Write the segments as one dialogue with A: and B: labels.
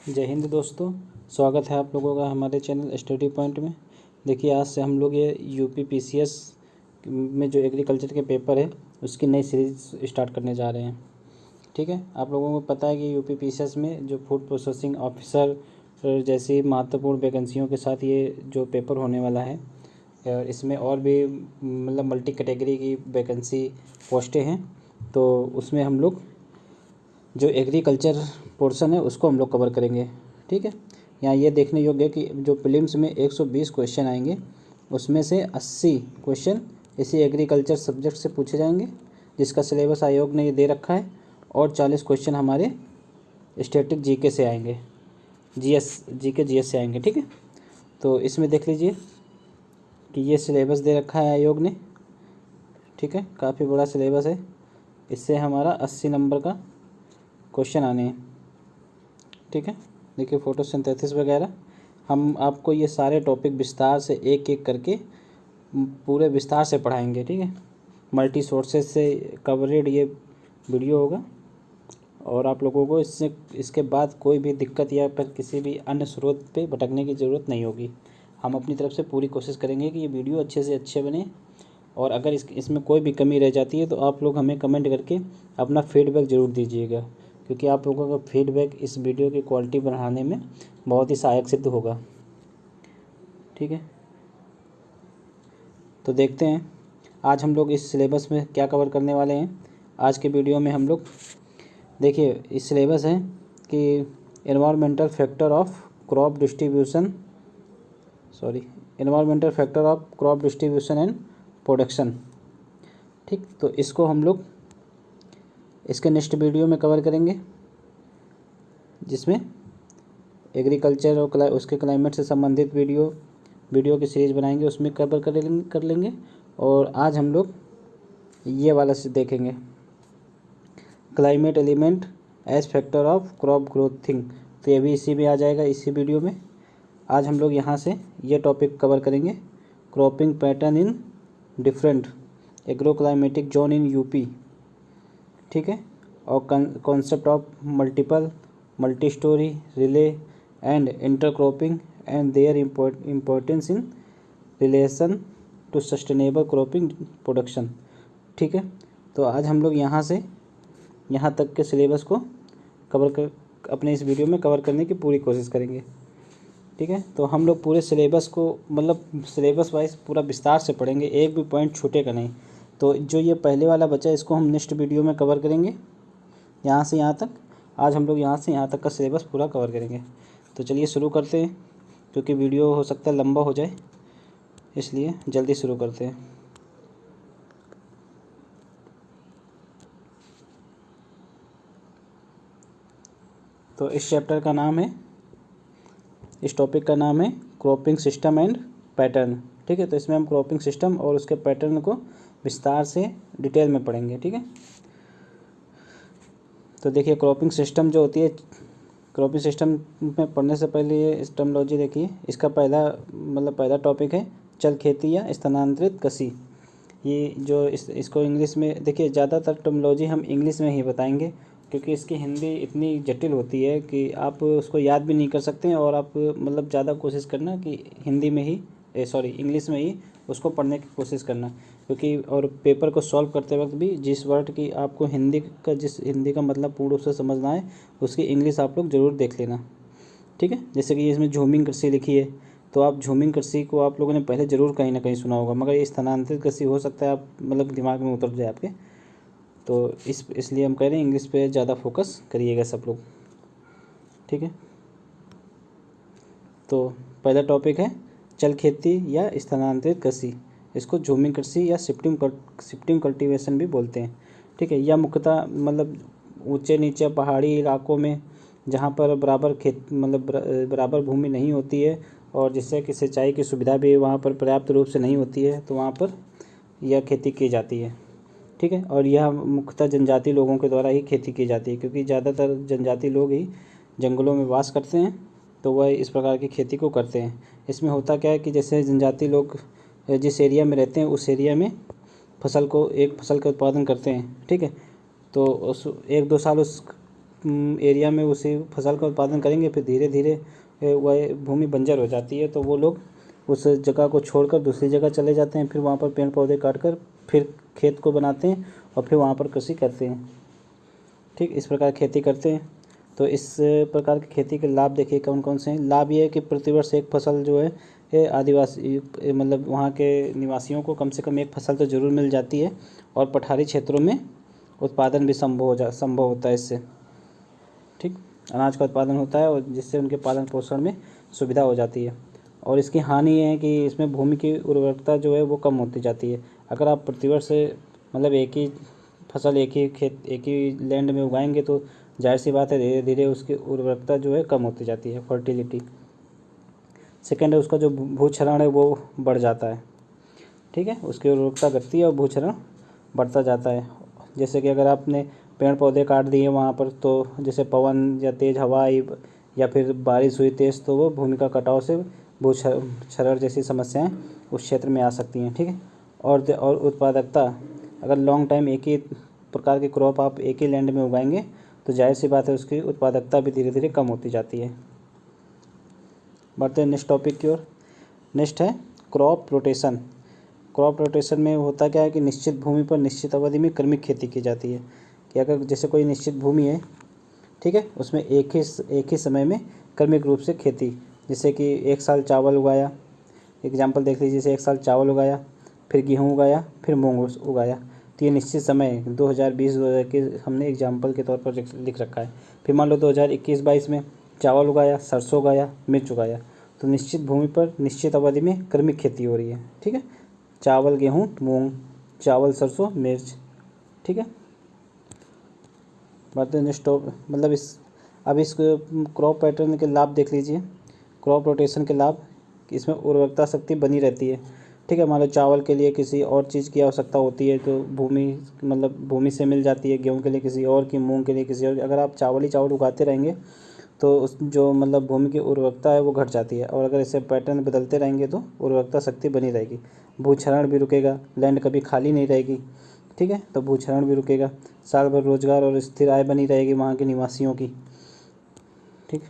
A: जय हिंद दोस्तों, स्वागत है आप लोगों का हमारे चैनल स्टडी पॉइंट में। देखिए, आज से हम लोग ये यूपी पीसीएस में जो एग्रीकल्चर के पेपर है उसकी नई सीरीज़ स्टार्ट करने जा रहे हैं। ठीक है, आप लोगों को पता है कि यूपी पीसीएस में जो फूड प्रोसेसिंग ऑफिसर जैसी महत्वपूर्ण वैकेंसियों के साथ ये जो पेपर होने वाला है, और इसमें और भी मतलब मल्टी कैटेगरी की वैकेंसी पोस्टें हैं। तो उसमें हम लोग जो एग्रीकल्चर पोर्शन है उसको हम लोग कवर करेंगे। ठीक है, यहाँ ये देखने योग्य है कि जो प्रीलिम्स में 120 क्वेश्चन आएंगे उसमें से 80 क्वेश्चन इसी एग्रीकल्चर सब्जेक्ट से पूछे जाएंगे, जिसका सिलेबस आयोग ने ये दे रखा है। और 40 क्वेश्चन हमारे स्टैटिक जीके से आएंगे, जीएस से आएंगे। ठीक है, तो इसमें देख लीजिए कि ये सिलेबस दे रखा है आयोग ने। ठीक है, काफ़ी बड़ा सिलेबस है। इससे हमारा 80 नंबर का क्वेश्चन आने हैं। ठीक है, देखिए फोटोसिंथेसिस वगैरह, हम आपको ये सारे टॉपिक विस्तार से एक एक करके पूरे विस्तार से पढ़ाएंगे। ठीक है, मल्टी सोर्सेज से कवरेड ये वीडियो होगा, और आप लोगों को इसके बाद कोई भी दिक्कत या फिर किसी भी अन्य स्रोत पे भटकने की ज़रूरत नहीं होगी। हम अपनी तरफ से पूरी कोशिश करेंगे कि ये वीडियो अच्छे से अच्छे बने। और अगर इसमें कोई भी कमी रह जाती है तो आप लोग हमें कमेंट करके अपना फीडबैक ज़रूर दीजिएगा, क्योंकि आप लोगों का फीडबैक इस वीडियो की क्वालिटी बढ़ाने में बहुत ही सहायक सिद्ध होगा। ठीक है, तो देखते हैं आज हम लोग इस सिलेबस में क्या कवर करने वाले हैं। आज के वीडियो में हम लोग देखिए, इस सिलेबस है कि environmental factor of crop distribution and production. ठीक, तो इसको हम लोग इसके नेक्स्ट वीडियो में कवर करेंगे, जिसमें एग्रीकल्चर और उसके क्लाइमेट से संबंधित वीडियो की सीरीज़ बनाएंगे, उसमें कवर कर लेंगे। और आज हम लोग ये वाला से देखेंगे, climate element as factor of crop growthing. तो ये भी इसी में आ जाएगा, इसी वीडियो में। आज हम लोग यहाँ से ये टॉपिक कवर करेंगे, cropping pattern in different agro climatic zone in UP. ठीक है, और concept of multi storey relay and intercropping and their importance in relation to sustainable cropping production. ठीक है, तो आज हम लोग यहाँ से यहाँ तक के सिलेबस को अपने इस वीडियो में कवर करने की पूरी कोशिश करेंगे। ठीक है, तो हम लोग पूरे सिलेबस को मतलब सिलेबस वाइज पूरा विस्तार से पढ़ेंगे, एक भी पॉइंट छूटेगा नहीं। तो जो ये पहले वाला बचा है इसको हम नेक्स्ट वीडियो में कवर करेंगे, यहाँ से यहाँ तक। आज हम लोग यहाँ से यहाँ तक का सिलेबस पूरा कवर करेंगे। तो चलिए शुरू करते हैं, क्योंकि वीडियो हो सकता है लंबा हो जाए, इसलिए जल्दी शुरू करते हैं। तो इस चैप्टर का नाम है, इस टॉपिक का नाम है क्रॉपिंग सिस्टम एंड पैटर्न। ठीक है, तो इसमें हम क्रॉपिंग सिस्टम और उसके पैटर्न को विस्तार से डिटेल में पढ़ेंगे। ठीक है, तो देखिए क्रॉपिंग सिस्टम जो होती है, क्रॉपिंग सिस्टम में पढ़ने से पहले ये टर्मिनोलॉजी देखिए। इसका पहला टॉपिक है चल खेती या स्थानांतरित कृषि। ये जो इसको इंग्लिश में देखिए, ज़्यादातर टर्मिनोलॉजी हम इंग्लिश में ही बताएंगे, क्योंकि इसकी हिंदी इतनी जटिल होती है कि आप उसको याद भी नहीं कर सकते हैं। और आप ज़्यादा कोशिश करना कि हिंदी में ही इंग्लिश में ही उसको पढ़ने की कोशिश करना, क्योंकि और पेपर को सॉल्व करते वक्त भी जिस वर्ड की आपको हिंदी का मतलब पूर्ण रूप से समझना है, उसकी इंग्लिश आप लोग ज़रूर देख लेना। ठीक है, जैसे कि इसमें झूमिंग कृषि लिखी है, तो आप झूमिंग कृषि को आप लोगों ने पहले ज़रूर कहीं ना कहीं सुना होगा, मगर ये स्थानांतरित कृषि हो सकता है आप दिमाग में उतर जाए आपके। तो इसलिए हम कह रहे हैं इंग्लिश पे ज़्यादा फोकस करिएगा सब लोग। ठीक है, तो पहला टॉपिक है चल खेती या स्थानांतरित कृषि। इसको झूमिंग कृषि या शिफ्टिंग कल्टीवेशन भी बोलते हैं। ठीक है, यह मुख्यतः ऊंचे नीचे पहाड़ी इलाकों में, जहाँ पर बराबर भूमि नहीं होती है और जिससे कि सिंचाई की सुविधा भी वहाँ पर पर्याप्त रूप से नहीं होती है, तो वहाँ पर यह खेती की जाती है। ठीक है, और यह मुख्यतः जनजाति लोगों के द्वारा ही खेती की जाती है, क्योंकि ज़्यादातर जनजाति लोग ही जंगलों में वास करते हैं, तो वह इस प्रकार की खेती को करते हैं। इसमें होता क्या है कि जैसे जनजाति लोग जिस एरिया में रहते हैं उस एरिया में एक फसल का उत्पादन करते हैं। ठीक है, तो उस 1-2 साल उस एरिया में उसी फसल का उत्पादन करेंगे, फिर धीरे धीरे वह भूमि बंजर हो जाती है, तो वो लोग उस जगह को छोड़कर दूसरी जगह चले जाते हैं, फिर वहाँ पर पेड़ पौधे काट कर फिर खेत को बनाते हैं और फिर वहाँ पर कृषि करते हैं। ठीक, इस प्रकार खेती करते हैं। तो इस प्रकार की खेती के लाभ देखिए कौन कौन से हैं। लाभ ये है कि प्रतिवर्ष एक फसल जो है आदिवासी मतलब वहाँ के निवासियों को कम से कम एक फसल तो ज़रूर मिल जाती है, और पठारी क्षेत्रों में उत्पादन भी संभव होता है इससे। ठीक, अनाज का उत्पादन होता है और जिससे उनके पालन पोषण में सुविधा हो जाती है। और इसकी हानि ये है कि इसमें भूमि की उर्वरकता जो है वो कम होती जाती है। अगर आप प्रतिवर्ष मतलब एक ही फसल एक ही खेत एक ही लैंड में उगाएंगे तो जाहिर सी बात है धीरे धीरे उसकी उर्वरकता जो है कम होती जाती है, फर्टिलिटी। सेकेंड है उसका जो भूक्षरण है वो बढ़ जाता है। ठीक है, उसकी उर्वरकता घटती है और भूक्षरण बढ़ता जाता है। जैसे कि अगर आपने पेड़ पौधे काट दिए वहाँ पर, तो जैसे पवन या तेज़ हवा आई या फिर बारिश हुई तेज़, तो वो भूमि का कटाव से भूक्षरण जैसी समस्याएं उस क्षेत्र में आ सकती हैं। ठीक है, और उत्पादकता, अगर लॉन्ग टाइम एक ही प्रकार के क्रॉप आप एक ही लैंड में उगाएंगे तो जाहिर सी बात है उसकी उत्पादकता भी धीरे धीरे कम होती जाती है। बढ़ते हैं नेक्स्ट टॉपिक की ओर। नेक्स्ट है क्रॉप रोटेशन। क्रॉप रोटेशन में होता क्या है कि निश्चित भूमि पर निश्चित अवधि में क्रमिक खेती की जाती है। कि अगर जैसे कोई निश्चित भूमि है, ठीक है, उसमें एक ही समय में क्रमिक रूप से खेती, जैसे कि एक साल चावल उगाया, एग्जाम्पल देख लीजिए, जैसे एक साल चावल उगाया, फिर गेहूँ उगाया, फिर मूंग उगाया, तो ये निश्चित समय 2020-2021 हमने एग्जाम्पल के तौर पर लिख रखा है। फिर मान लो 2021-22 में चावल उगाया, सरसों उगाया, मिर्च उगाया, तो निश्चित भूमि पर निश्चित अवधि में क्रमिक खेती हो रही है। ठीक है, चावल गेहूँ मूंग, चावल सरसों मिर्च। ठीक है, बात नेक्स्ट मतलब इस क्रॉप पैटर्न के लाभ देख लीजिए। क्रॉप रोटेशन के लाभ, इसमें उर्वरकता शक्ति बनी रहती है। ठीक है, मान लो चावल के लिए किसी और चीज़ की आवश्यकता होती है तो भूमि से मिल जाती है, गेहूं के लिए किसी और की, मूंग के लिए किसी और की। अगर आप चावल ही चावल उगाते रहेंगे तो उस जो भूमि की उर्वरकता है वो घट जाती है, और अगर इसे पैटर्न बदलते रहेंगे तो उर्वरकता शक्ति बनी रहेगी। भूक्षरण भी रुकेगा, लैंड कभी खाली नहीं रहेगी। ठीक है, तो भूक्षरण भी रुकेगा, साल भर रोजगार और स्थिर आय बनी रहेगी वहाँ के निवासियों की। ठीक,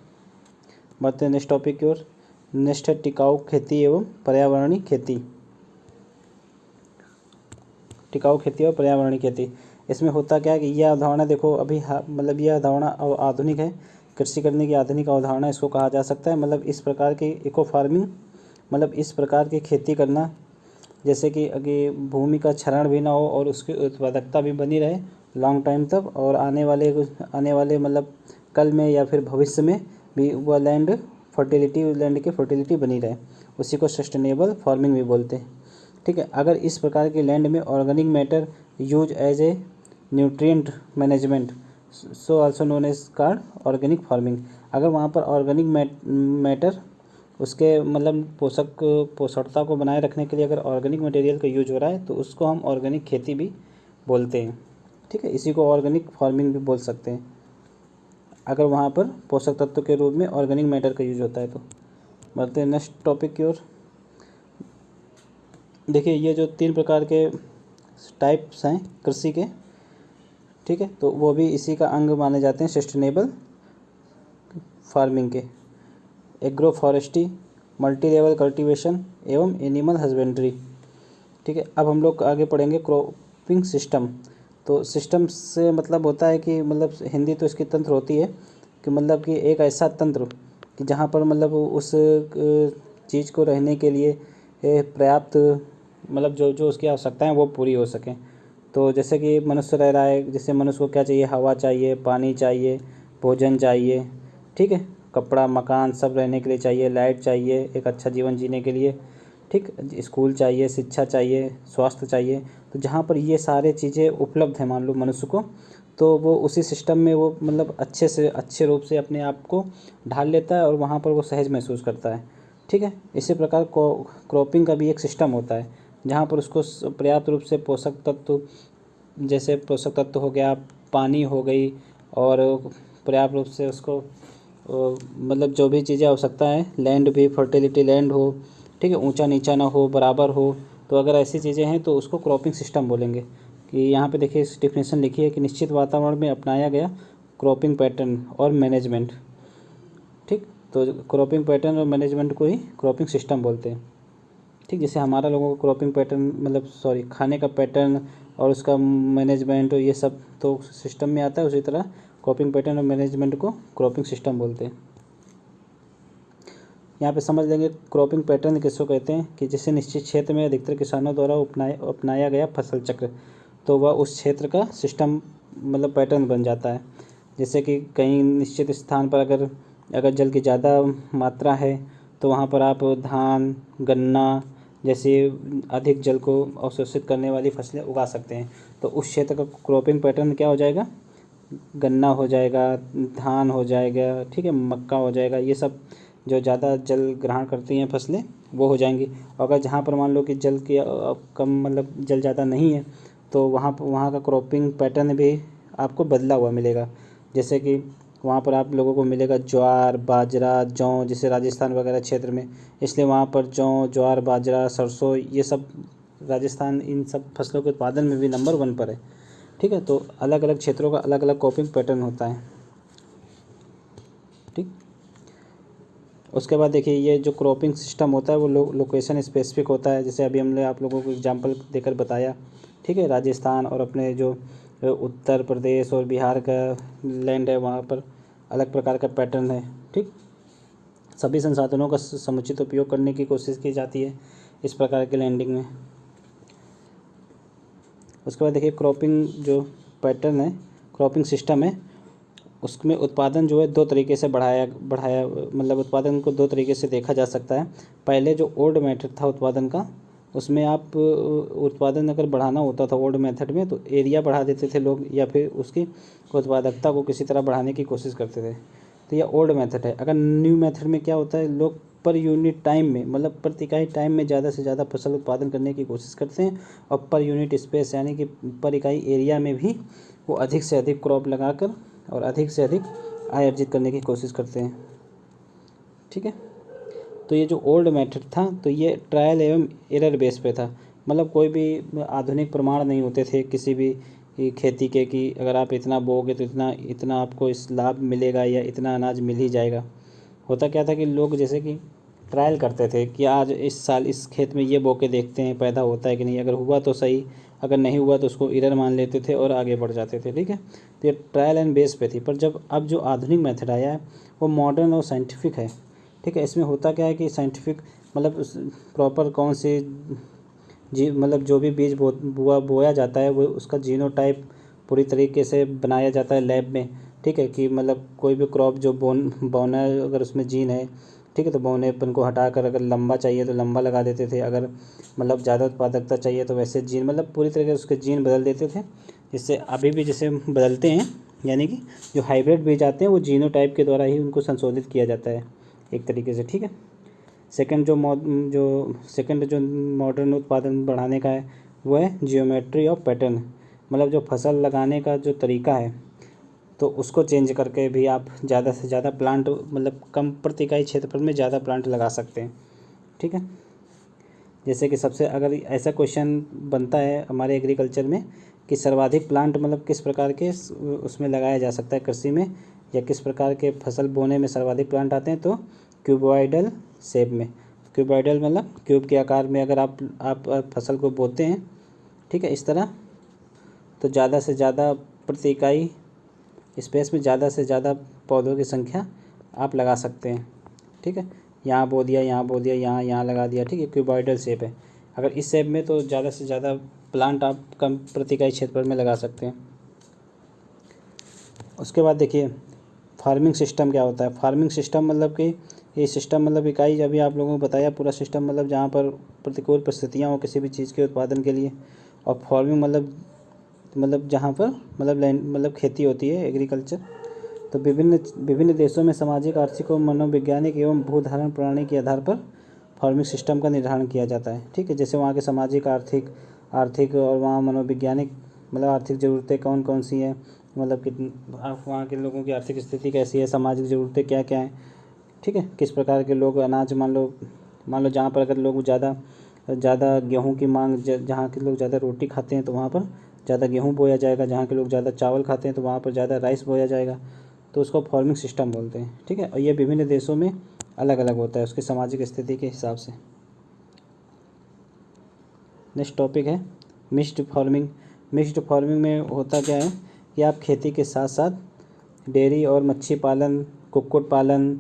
A: बढ़ते हैं नेक्स्ट टॉपिक की ओर। नेक्स्ट है टिकाऊ खेती एवं पर्यावरणीय खेती। टिकाऊ खेती और पर्यावरणीय खेती, इसमें होता क्या है कि यह अवधारणा देखो अभी यह अवधारणा आधुनिक है, कृषि करने की आधुनिक अवधारणा इसको कहा जा सकता है। इस प्रकार की इको फार्मिंग, इस प्रकार की खेती करना जैसे कि भूमि का क्षरण भी ना हो और उसकी उत्पादकता भी बनी रहे लॉन्ग टाइम तक, और आने वाले कल में या फिर भविष्य में भी वह लैंड की फर्टिलिटी बनी रहे, उसी को सस्टेनेबल फार्मिंग भी बोलते हैं। ठीक है, अगर इस प्रकार के लैंड में organic matter use as a nutrient management, so also known as card organic farming, अगर वहाँ पर ऑर्गेनिक मैटर उसके पोषकता को बनाए रखने के लिए अगर ऑर्गेनिक मटेरियल का यूज हो रहा है तो उसको हम ऑर्गेनिक खेती भी बोलते हैं। ठीक है, इसी को ऑर्गेनिक फार्मिंग भी बोल सकते हैं अगर वहाँ पर पोषक तत्व के रूप में ऑर्गेनिक मैटर का यूज होता है तो। बढ़ते हैं नेक्स्ट टॉपिक की ओर। देखिए ये जो 3 प्रकार के टाइप्स हैं कृषि के, ठीक है, तो वो भी इसी का अंग माने जाते हैं सस्टेनेबल फार्मिंग के। Agro forestry, multi level cultivation एवं एनिमल हस्बेंड्री। ठीक है, अब हम लोग आगे पढ़ेंगे क्रॉपिंग सिस्टम। तो सिस्टम से मतलब होता है कि हिंदी तो इसकी तंत्र होती है कि एक ऐसा तंत्र कि जहाँ पर उस चीज़ को रहने के लिए पर्याप्त जो उसकी आवश्यकताएं वो पूरी हो सकें। तो जैसे कि मनुष्य रह रहा है, जैसे मनुष्य को क्या चाहिए, हवा चाहिए, पानी चाहिए, भोजन चाहिए, ठीक है, कपड़ा मकान सब रहने के लिए चाहिए, लाइट चाहिए एक अच्छा जीवन जीने के लिए, ठीक, स्कूल चाहिए, शिक्षा चाहिए, स्वास्थ्य चाहिए। तो जहाँ पर ये सारे चीज़ें उपलब्ध हैं मान लो मनुष्य को, तो वो उसी सिस्टम में वो अच्छे से अच्छे रूप से अपने आप को ढाल लेता है और वहाँ पर वो सहज महसूस करता है। ठीक है, इसी प्रकार क्रॉपिंग का भी एक सिस्टम होता है जहाँ पर उसको पर्याप्त रूप से पोषक तत्व, जैसे पोषक तत्व हो गया, पानी हो गई, और पर्याप्त रूप से उसको जो भी चीज़ें आवश्यकता है, लैंड भी फर्टिलिटी लैंड हो, ठीक है, ऊंचा नीचा ना हो, बराबर हो, तो अगर ऐसी चीज़ें हैं तो उसको क्रॉपिंग सिस्टम बोलेंगे। कि यहाँ पे देखिए इस डिफिनेशन लिखी है कि निश्चित वातावरण में अपनाया गया क्रॉपिंग पैटर्न और मैनेजमेंट। ठीक, तो क्रॉपिंग पैटर्न और मैनेजमेंट को ही क्रॉपिंग सिस्टम बोलते हैं। ठीक, जैसे हमारा लोगों को क्रॉपिंग पैटर्न खाने का पैटर्न और उसका मैनेजमेंट और ये सब तो सिस्टम में आता है, उसी तरह क्रॉपिंग पैटर्न और मैनेजमेंट को क्रॉपिंग सिस्टम बोलते हैं। यहाँ पे समझ लेंगे क्रॉपिंग पैटर्न किसको कहते हैं कि जिसे निश्चित क्षेत्र में अधिकतर किसानों द्वारा अपनाया गया फसल चक्र, तो वह उस क्षेत्र का सिस्टम पैटर्न बन जाता है। जैसे कि कहीं निश्चित स्थान पर अगर जल की ज़्यादा मात्रा है तो वहाँ पर आप धान, गन्ना जैसे अधिक जल को अवशोषित करने वाली फसलें उगा सकते हैं। तो उस क्षेत्र का क्रॉपिंग पैटर्न क्या हो जाएगा, गन्ना हो जाएगा, धान हो जाएगा, ठीक है, मक्का हो जाएगा, ये सब जो ज़्यादा जल ग्रहण करती हैं फसलें वो हो जाएंगी। अगर जहाँ पर मान लो कि जल की कम जल ज़्यादा नहीं है तो वहाँ का क्रॉपिंग पैटर्न भी आपको बदला हुआ मिलेगा। जैसे कि वहाँ पर आप लोगों को मिलेगा ज्वार, बाजरा, जौ, जैसे राजस्थान वगैरह क्षेत्र में, इसलिए वहाँ पर जौ, ज्वार, बाजरा, सरसों ये सब राजस्थान इन सब फसलों के उत्पादन में भी नंबर 1 पर है। ठीक है, तो अलग अलग क्षेत्रों का अलग अलग क्रॉपिंग पैटर्न होता है। ठीक, उसके बाद देखिए ये जो क्रॉपिंग सिस्टम होता है वो लोकेशन स्पेसिफिक होता है। जैसे अभी हमने आप लोगों को एग्जांपल देकर बताया, ठीक है, राजस्थान और अपने जो उत्तर प्रदेश और बिहार का लैंड है वहाँ पर अलग प्रकार का पैटर्न है। ठीक, सभी संसाधनों का समुचित उपयोग करने की कोशिश की जाती है इस प्रकार के लैंडिंग में। उसके बाद देखिए क्रॉपिंग जो पैटर्न है, क्रॉपिंग सिस्टम है, उसमें उत्पादन जो है 2 तरीके से बढ़ाया उत्पादन को 2 तरीके से देखा जा सकता है। पहले जो ओल्ड मेथड था उत्पादन का, उसमें आप उत्पादन अगर बढ़ाना होता था ओल्ड मेथड में तो एरिया बढ़ा देते थे लोग, या फिर उसकी उत्पादकता को किसी तरह बढ़ाने की कोशिश करते थे, तो यह ओल्ड मेथड है। अगर न्यू मेथड में क्या होता है, लोग पर यूनिट टाइम में प्रति इकाई टाइम में ज़्यादा से ज़्यादा फसल उत्पादन करने की कोशिश करते हैं, और पर यूनिट स्पेस यानी कि पर इकाई एरिया में भी वो अधिक से अधिक क्रॉप लगाकर और अधिक से अधिक आय अर्जित करने की कोशिश करते हैं। ठीक है, तो ये जो ओल्ड मेथड था तो ये ट्रायल एवं एरर बेस पे था, कोई भी आधुनिक प्रमाण नहीं होते थे किसी भी खेती के कि अगर आप इतना बोओगे तो इतना आपको इस लाभ मिलेगा या इतना अनाज मिल ही जाएगा। होता क्या था कि लोग जैसे कि ट्रायल करते थे कि आज इस साल इस खेत में ये बो के देखते हैं पैदा होता है कि नहीं, अगर हुआ तो सही, अगर नहीं हुआ तो उसको एरर मान लेते थे और आगे बढ़ जाते थे। ठीक है, तो ये ट्रायल एंड बेस पे थी। पर अब जो आधुनिक मेथड आया है वो मॉडर्न और साइंटिफिक है। ठीक है, इसमें होता क्या है कि साइंटिफिक प्रॉपर कौन सी जो भी बीज बोया जाता है वो उसका जीनोटाइप पूरी तरीके से बनाया जाता है लैब में। ठीक है, कि कोई भी क्रॉप जो बोना है अगर उसमें जीन है, ठीक है, तो बौनेपन को हटाकर अगर लंबा चाहिए तो लंबा लगा देते थे, अगर ज़्यादा उत्पादकता चाहिए तो वैसे जीन पूरी तरीके से उसके जीन बदल देते थे। जिससे अभी भी जैसे बदलते हैं, यानी कि जो हाइब्रिड बीज आते हैं वो जीनोटाइप के द्वारा ही उनको संशोधित किया जाता है एक तरीके से। ठीक है, सेकंड जो मॉडर्न उत्पादन बढ़ाने का है वो है जियोमेट्री ऑफ पैटर्न, जो फसल लगाने का जो तरीका है तो उसको चेंज करके भी आप ज़्यादा से ज़्यादा प्लांट कम प्रति इकाई क्षेत्रफल में ज़्यादा प्लांट लगा सकते हैं। ठीक है, जैसे कि सबसे अगर ऐसा क्वेश्चन बनता है हमारे एग्रीकल्चर में कि सर्वाधिक प्लांट किस प्रकार के उसमें लगाया जा सकता है कृषि में, या किस प्रकार के फसल बोने में सर्वाधिक प्लांट आते हैं, तो क्यूबॉइडल शेप में। क्यूबॉइडल क्यूब के आकार में अगर आप फसल को बोते हैं, ठीक है, इस तरह, तो ज़्यादा से ज़्यादा प्रति इकाई स्पेस में ज़्यादा से ज़्यादा पौधों की संख्या आप लगा सकते हैं। ठीक है, यहाँ बो दिया, यहाँ बो दिया, यहाँ लगा दिया। ठीक है, क्यूबॉइडल शेप है। अगर इस शेप में तो ज़्यादा से ज़्यादा प्लांट आप कम प्रति इकाई क्षेत्रफल में लगा सकते हैं। उसके बाद देखिए फार्मिंग सिस्टम क्या होता है। फार्मिंग सिस्टम कि ये सिस्टम इकाई अभी आप लोगों को बताया पूरा सिस्टम जहाँ पर प्रतिकूल परिस्थितियाँ हो किसी भी चीज़ के उत्पादन के लिए, और फार्मिंग जहाँ पर लैंड खेती होती है एग्रीकल्चर। तो विभिन्न देशों में सामाजिक, आर्थिक और मनोवैज्ञानिक एवं भूधारण प्रणाली के आधार पर फार्मिंग सिस्टम का निर्धारण किया जाता है। ठीक है, जैसे वहाँ के सामाजिक, आर्थिक और वहाँ मनोवैज्ञानिक आर्थिक ज़रूरतें कौन कौन सी हैं, वहाँ के लोगों की आर्थिक स्थिति कैसी है, सामाजिक ज़रूरतें क्या क्या हैं। ठीक है, किस प्रकार के लोग अनाज मान लो जहाँ पर अगर लोग ज़्यादा गेहूँ की मांग, जहाँ के लोग ज़्यादा रोटी खाते हैं तो वहाँ पर ज़्यादा गेहूँ बोया जाएगा, जहाँ के लोग ज़्यादा चावल खाते हैं तो वहाँ पर ज़्यादा राइस बोया जाएगा, तो उसको फार्मिंग सिस्टम बोलते हैं। ठीक है, और ये विभिन्न देशों में अलग अलग होता है उसकी सामाजिक स्थिति के हिसाब से। नेक्स्ट टॉपिक है मिक्स्ड फार्मिंग। मिक्स्ड फार्मिंग में होता क्या है कि आप खेती के साथ साथ डेयरी और मच्छी पालन, कुक्कुट पालन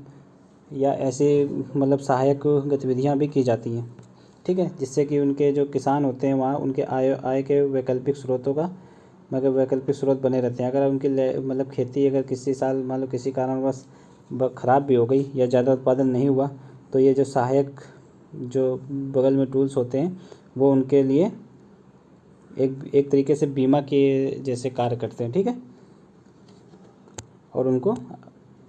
A: या ऐसे मतलब सहायक गतिविधियां भी की जाती हैं। ठीक है, जिससे कि उनके जो किसान होते हैं वहाँ उनके आय के वैकल्पिक स्रोतों का मगर वैकल्पिक स्रोत बने रहते हैं। अगर उनकी मतलब खेती अगर किसी साल मान लो किसी कारणवश ख़राब भी हो गई या ज़्यादा उत्पादन नहीं हुआ, तो ये जो सहायक जो बगल में टूल्स होते हैं वो उनके लिए एक तरीके से बीमा के जैसे कार्य करते हैं। ठीक है, और उनको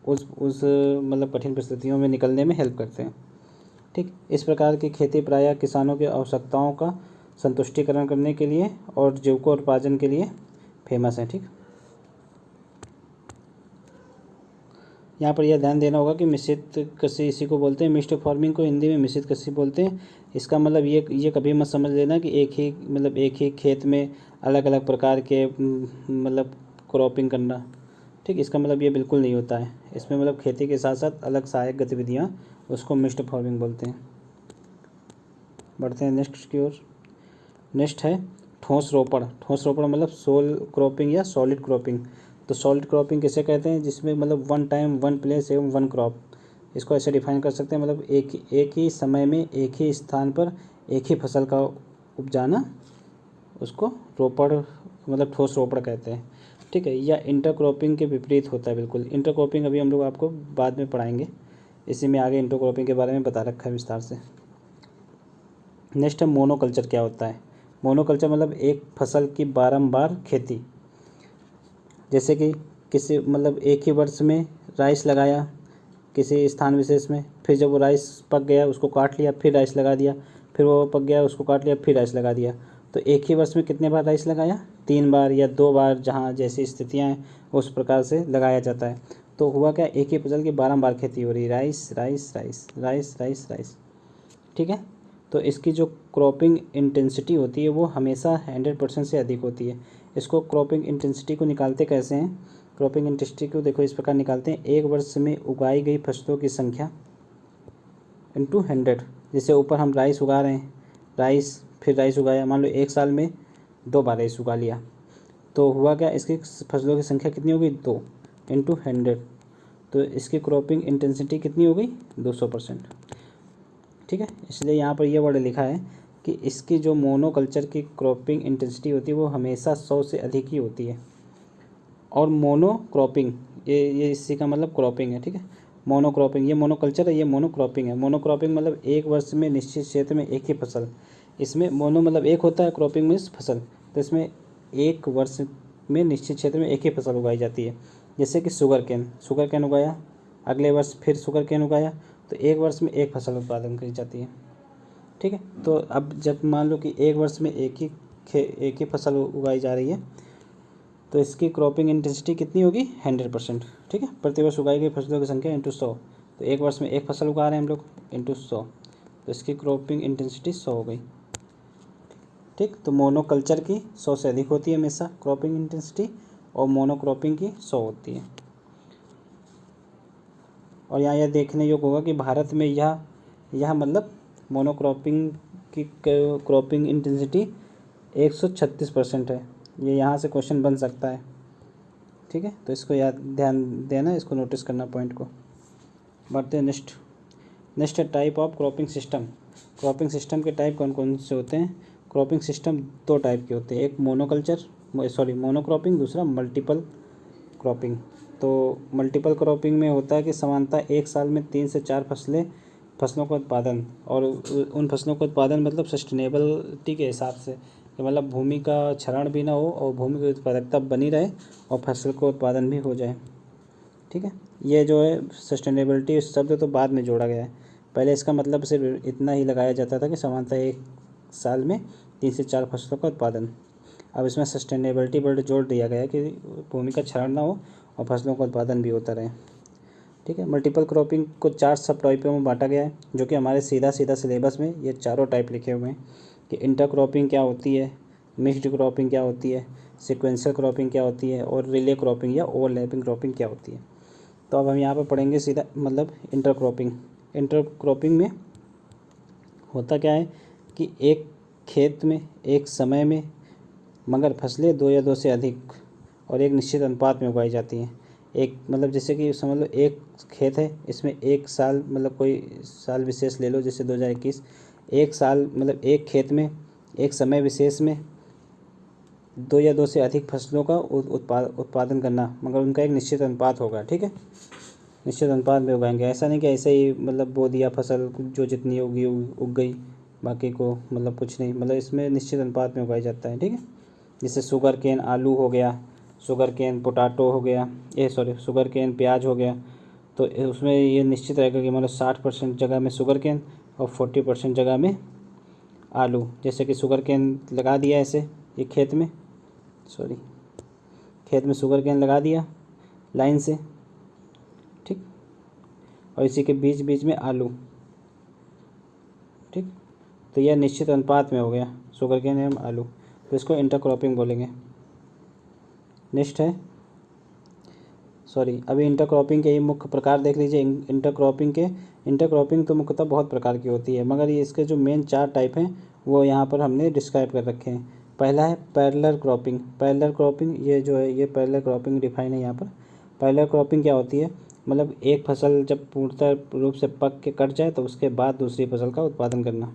A: उस मतलब कठिन परिस्थितियों में निकलने में हेल्प करते हैं। ठीक, इस प्रकार की खेती प्रायः किसानों की आवश्यकताओं का संतुष्टिकरण करने के लिए और जीविकोपार्जन के लिए फेमस है। ठीक, यहाँ पर यह ध्यान देना होगा कि मिश्रित कृषि इसी को बोलते हैं, मिक्स्ड फार्मिंग को हिंदी में मिश्रित कृषि बोलते हैं। इसका मतलब ये कभी मत समझ लेना कि एक ही खेत में अलग अलग प्रकार के मतलब क्रॉपिंग करना। ठीक, इसका मतलब ये बिल्कुल नहीं होता है। इसमें मतलब खेती के साथ साथ अलग सहायक गतिविधियाँ, उसको मिक्स्ड फार्मिंग बोलते हैं। बढ़ते हैं नेक्स्ट की ओर। नेक्स्ट है ठोस रोपण। ठोस रोपण मतलब सोल क्रॉपिंग या सॉलिड क्रॉपिंग। तो सॉलिड क्रॉपिंग किसे कहते हैं, जिसमें मतलब वन टाइम वन प्लेस एवं वन क्रॉप। इसको ऐसे डिफाइन कर सकते हैं, मतलब एक ही समय में एक ही स्थान पर एक ही फसल का उपजाना, उसको रोपण मतलब ठोस रोपण कहते हैं। ठीक है, या इंटरक्रॉपिंग के विपरीत होता है बिल्कुल। इंटरक्रॉपिंग अभी हम लोग आपको बाद में पढ़ाएंगे, इसी में आगे इंटरक्रॉपिंग के बारे में बता रखा है विस्तार से। नेक्स्ट है मोनोकल्चर। क्या होता है मोनोकल्चर, मतलब एक फसल की बारंबार खेती। जैसे कि किसी मतलब एक ही वर्ष में राइस लगाया किसी स्थान विशेष में, फिर जब वो राइस पक गया उसको काट लिया, फिर राइस लगा दिया, फिर वो पक गया उसको काट लिया, फिर राइस लगा दिया। तो एक ही वर्ष में कितने बार राइस लगाया, 3 बार या 2 बार, जहाँ जैसी स्थितियाँ हैं उस प्रकार से लगाया जाता है। तो हुआ क्या, एक ही फसल की बारंबार खेती हो रही, rice rice rice rice rice rice. ठीक है, तो इसकी जो क्रॉपिंग इंटेंसिटी होती है वो हमेशा 100% से अधिक होती है। इसको क्रॉपिंग इंटेंसिटी को निकालते कैसे हैं, क्रॉपिंग इंटेंसिटी को देखो इस प्रकार निकालते हैं, एक वर्ष में उगाई गई फसलों की संख्या इंटू 100। जैसे ऊपर हम राइस उगा रहे हैं, राइस फिर राइस उगाया, मान लो एक साल में 2 बार राइस उगा लिया, तो हुआ क्या, इसकी फसलों की संख्या कितनी हो गई, 2 इंटू 100। तो इसकी क्रॉपिंग इंटेंसिटी कितनी हो गई, 200%। ठीक है, इसलिए यहाँ पर यह वर्ड लिखा है कि इसकी जो मोनोकल्चर की क्रॉपिंग इंटेंसिटी होती है वो हमेशा 100 से अधिक ही होती है। और मोनोक्रॉपिंग ये इसी का मतलब क्रॉपिंग है। ठीक है, मोनोक्रॉपिंग, ये मोनोकल्चर है, ये मोनोक्रॉपिंग है। मोनोक्रॉपिंग मतलब एक वर्ष में निश्चित क्षेत्र में एक ही फसल। इसमें मोनो मतलब एक होता है, क्रॉपिंग मीन्स फसल। तो इसमें एक वर्ष में निश्चित क्षेत्र में एक ही फसल उगाई जाती है। जैसे कि शुगर कैन उगाया, अगले वर्ष फिर शुगर कैन उगाया, तो एक वर्ष में एक फसल उत्पादन करी जाती है। ठीक है, तो अब जब मान लो कि एक वर्ष में एक ही फसल उगाई जा रही है, तो इसकी क्रॉपिंग इंटेंसिटी कितनी होगी, 100%। ठीक है, प्रतिवर्ष उगाई गई फसलों की संख्या इंटू 100। तो एक वर्ष में एक फसल उगा रहे हैं हम लोग, इंटू 100, तो इसकी क्रॉपिंग इंटेंसिटी 100 हो गई। ठीक, तो मोनोकल्चर की 100 से अधिक होती है हमेशा क्रॉपिंग इंटेंसिटी, और मोनोक्रॉपिंग की 100 होती है। और यहाँ यह देखने योग्य होगा कि भारत में यह मतलब मोनोक्रॉपिंग की क्रॉपिंग इंटेंसिटी 136% है। ये यहाँ से क्वेश्चन बन सकता है। ठीक है, तो इसको याद ध्यान देना, इसको नोटिस करना पॉइंट को। बढ़ते हैं नेक्स्ट है type of cropping system. Cropping system के टाइप कौन कौन से होते हैं, क्रॉपिंग सिस्टम 2 टाइप के होते हैं, एक मोनोक्रॉपिंग, दूसरा मल्टीपल क्रॉपिंग। तो मल्टीपल क्रॉपिंग में होता है कि समानतः एक साल में 3 से 4 फसलों का उत्पादन, और उन फसलों का उत्पादन मतलब सस्टेनेबिलिटी के हिसाब से, कि मतलब भूमि का क्षरण भी ना हो और भूमि की उत्पादकता बनी रहे और फसल का उत्पादन भी हो जाए। ठीक है, ये जो है सस्टेनेबिलिटी शब्द तो बाद में जोड़ा गया है, पहले इसका मतलब सिर्फ इतना ही लगाया जाता था कि समानतः एक साल में 3 से 4 फसलों का उत्पादन। अब इसमें सस्टेनेबिलिटी वर्ड जोड़ दिया गया है कि भूमि का क्षरण ना हो और फसलों का उत्पादन भी होता रहे। ठीक है, मल्टीपल क्रॉपिंग को 4 सब टाइपों में बांटा गया है, जो कि हमारे सीधा सिलेबस में ये चारों टाइप लिखे हुए हैं कि इंटरक्रॉपिंग क्या होती है, मिक्स्ड क्रॉपिंग क्या होती है, सीक्वेंशियल क्रॉपिंग क्या होती है, और रिले क्रॉपिंग या ओवरलैपिंग क्रॉपिंग क्या होती है। तो अब हम यहाँ पर पढ़ेंगे सीधा मतलब इंटरक्रॉपिंग। इंटरक्रॉपिंग में होता क्या है कि एक खेत में एक समय में मगर फसलें दो या दो से अधिक और एक निश्चित अनुपात में उगाई जाती हैं। एक मतलब जैसे कि समझ लो एक खेत है, इसमें एक साल मतलब कोई साल विशेष ले लो, जैसे 2021, एक साल मतलब एक खेत में एक समय विशेष में दो या दो से अधिक फसलों का उत्पादन करना, मगर उनका एक निश्चित अनुपात होगा। ठीक है, निश्चित अनुपात में उगाएंगे। ऐसा नहीं कि ऐसे ही मतलब बो दिया फसल, जो जितनी होगी उग गई, बाकी को मतलब कुछ नहीं, मतलब इसमें निश्चित अनुपात में उगाया जाता है। ठीक है, जैसे शुगर केन आलू हो गया, शुगर केन पोटाटो हो गया, शुगर केन प्याज हो गया। तो उसमें ये निश्चित रहेगा कि मतलब 60% जगह में शुगर केन और 40% जगह में आलू। जैसे कि शुगर केन लगा दिया ऐसे ये खेत में शुगर केन लगा दिया लाइन से, ठीक, और इसी के बीच बीच में आलू। ठीक, तो यह निश्चित अनुपात में हो गया शुगर केन एवं आलू, तो इसको इंटरक्रॉपिंग बोलेंगे। नेक्स्ट है अभी इंटरक्रॉपिंग के ये मुख्य प्रकार देख लीजिए। इंटरक्रॉपिंग तो मुख्यतः बहुत प्रकार की होती है, मगर ये इसके जो मेन 4 टाइप हैं वो यहाँ पर हमने डिस्क्राइब कर रखे हैं। पहला है पैरेलल क्रॉपिंग। पैरेलल क्रॉपिंग ये जो है ये पैरेलल क्रॉपिंग डिफाइन है यहाँ पर। पैरेलल क्रॉपिंग क्या होती है, मतलब एक फसल जब पूर्णतः रूप से पक के कट जाए तो उसके बाद दूसरी फसल का उत्पादन करना।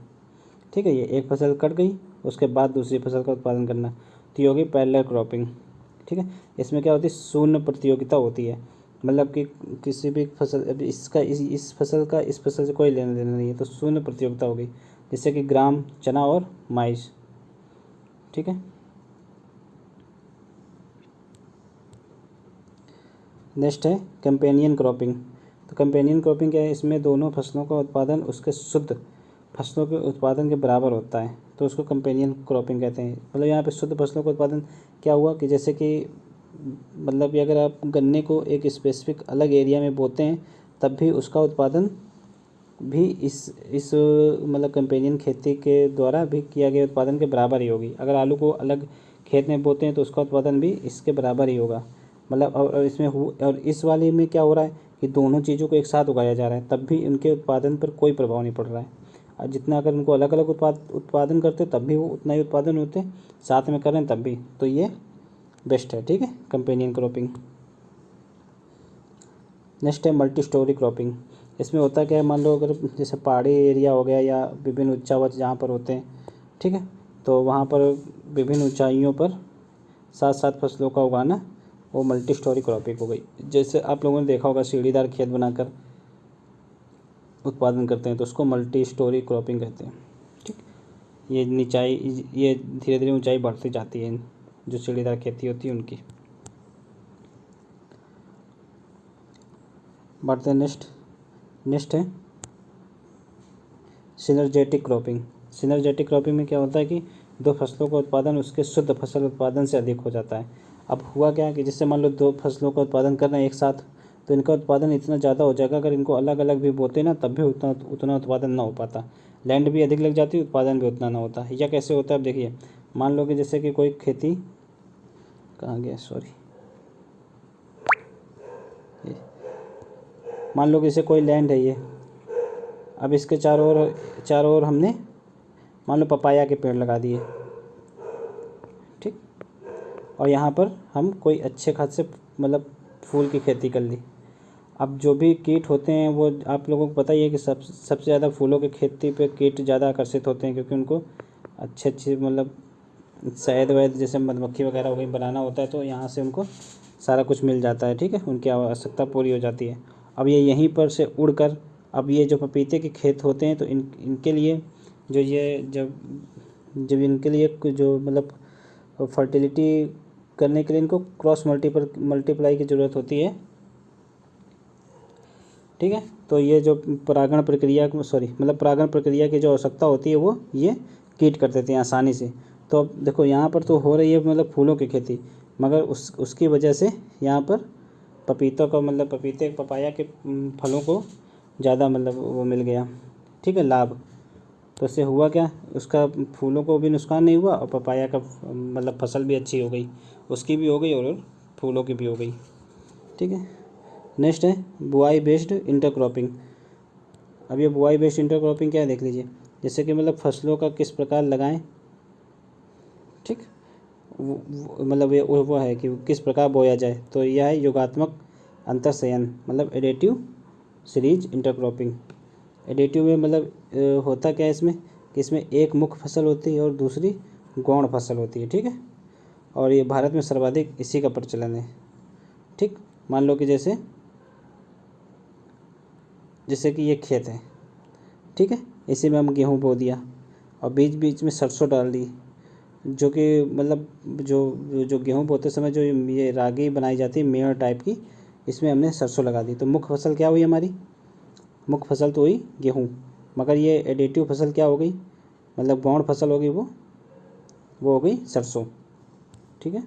A: ठीक है, ये एक फसल कट गई उसके बाद दूसरी फसल का उत्पादन करना, तो ये होगी पैरेलल क्रॉपिंग। ठीक है, इसमें क्या होती है, शून्य प्रतियोगिता होती है, मतलब कि किसी भी फसल अब इसका इस फसल का इस फसल से कोई लेना देना नहीं है, तो शून्य प्रतियोगिता होगी। जैसे कि ग्राम, चना और माइस। ठीक है, नेक्स्ट है कंपेनियन क्रॉपिंग। तो कंपेनियन क्रॉपिंग क्या है, इसमें दोनों फसलों का उत्पादन उसके शुद्ध फसलों के उत्पादन के बराबर होता है, तो उसको कंपेनियन क्रॉपिंग कहते हैं। मतलब यहाँ पे शुद्ध फसलों का उत्पादन क्या हुआ कि जैसे कि मतलब कि अगर आप गन्ने को एक स्पेसिफिक अलग एरिया में बोते हैं तब भी उसका उत्पादन भी इस मतलब कंपेनियन खेती के द्वारा भी किया गया उत्पादन के बराबर ही होगी। अगर आलू को अलग खेत में बोते हैं तो उसका उत्पादन भी इसके बराबर ही होगा। मतलब और इस वाले में क्या हो रहा है कि दोनों चीज़ों को एक साथ उगाया जा रहा है, तब भी उनके उत्पादन पर कोई प्रभाव नहीं पड़ रहा है। और जितना अगर उनको अलग अलग उत्पादन करते तब भी वो उतना ही उत्पादन होते, साथ में करें तब भी, तो ये बेस्ट है। ठीक है, कंपेनियन क्रॉपिंग। नेक्स्ट है मल्टी स्टोरी क्रॉपिंग। इसमें होता क्या है, मान लो अगर जैसे पहाड़ी एरिया हो गया या विभिन्न उच्चावच जहाँ पर होते हैं, ठीक है, तो वहाँ पर विभिन्न ऊंचाइयों पर साथ साथ फसलों का उगाना वो मल्टी स्टोरी क्रॉपिंग हो गई। जैसे आप लोगों ने देखा होगा सीढ़ीदार खेत बनाकर उत्पादन करते हैं तो उसको मल्टी स्टोरी क्रॉपिंग कहते हैं। ठीक, ये धीरे धीरे ऊंचाई बढ़ती जाती है जो सीढ़ीदार खेती होती है उनकी। बढ़ते हैं नेक्स्ट है सिनर्जेटिक क्रॉपिंग। सिनर्जेटिक क्रॉपिंग में क्या होता है कि दो फसलों का उत्पादन उसके शुद्ध फसल उत्पादन से अधिक हो जाता है। अब हुआ क्या कि जैसे मान लो 2 फसलों का उत्पादन कर रहे हैं एक साथ, तो इनका उत्पादन इतना ज़्यादा हो जाएगा, अगर इनको अलग अलग भी बोते ना तब भी उतना उत्पादन ना हो पाता। लैंड भी अधिक लग जाती, उत्पादन भी उतना ना होता। या कैसे होता है, अब देखिए, मान लो कि जैसे कि कोई खेती कहाँ गया, मान लो कि जैसे कोई लैंड है ये, अब इसके चारों ओर हमने मान लो पपाया के पेड़ लगा दिए। ठीक, और यहाँ पर हम कोई अच्छे खासे मतलब फूल की खेती कर ली। अब जो भी कीट होते हैं वो आप लोगों को पता ही है कि सबसे ज़्यादा फूलों की खेती पे कीट ज़्यादा आकर्षित होते हैं, क्योंकि उनको अच्छे मतलब शहद वहद जैसे मधुमक्खी वगैरह हो गई बनाना होता है, तो यहाँ से उनको सारा कुछ मिल जाता है। ठीक है, उनकी आवश्यकता पूरी हो जाती है। अब ये यहीं पर से उड़कर अब ये जो पपीते के खेत होते हैं तो इनके लिए जो ये जब इनके लिए जो मतलब फर्टिलिटी करने के लिए इनको क्रॉस मल्टीप्लाई की ज़रूरत होती है। ठीक है, तो ये जो परागण प्रक्रिया की जो आवश्यकता होती है वो ये कीट कर देते हैं आसानी से। तो अब देखो यहाँ पर तो हो रही है मतलब फूलों की खेती, मगर उसकी वजह से यहाँ पर पपाया के फलों को ज़्यादा मतलब वो मिल गया। ठीक है, लाभ। तो इससे हुआ क्या, उसका फूलों को भी नुकसान नहीं हुआ और पपाया का मतलब फसल भी अच्छी हो गई, उसकी भी हो गई और फूलों की भी हो गई। ठीक है, नेक्स्ट है बुआई बेस्ड इंटरक्रॉपिंग। अब ये बुआई बेस्ड इंटरक्रॉपिंग क्या है देख लीजिए। जैसे कि मतलब फसलों का किस प्रकार लगाएं, ठीक, मतलब ये वो है कि किस प्रकार बोया जाए। तो यह है योगात्मक अंतर चयन, मतलब एडेटिव सीरीज इंटरक्रॉपिंग। एडेटिव में मतलब होता क्या है इसमें कि इसमें एक मुख्य फसल होती है और दूसरी गौण फसल होती है। ठीक है, और ये भारत में सर्वाधिक इसी का प्रचलन है। ठीक, मान लो कि जैसे कि ये खेत है, ठीक है, इसी में हम गेहूँ बो दिया और बीच बीच में सरसों डाल दी, जो कि मतलब जो गेहूँ बोते समय जो ये रागी बनाई जाती है मेयर टाइप की, इसमें हमने सरसों लगा दी। तो मुख्य फसल क्या हुई हमारी, मुख्य फसल तो हुई गेहूँ, मगर ये एडिटिव फसल क्या हो गई, मतलब गौण फसल होगी वो हो गई सरसों। ठीक है,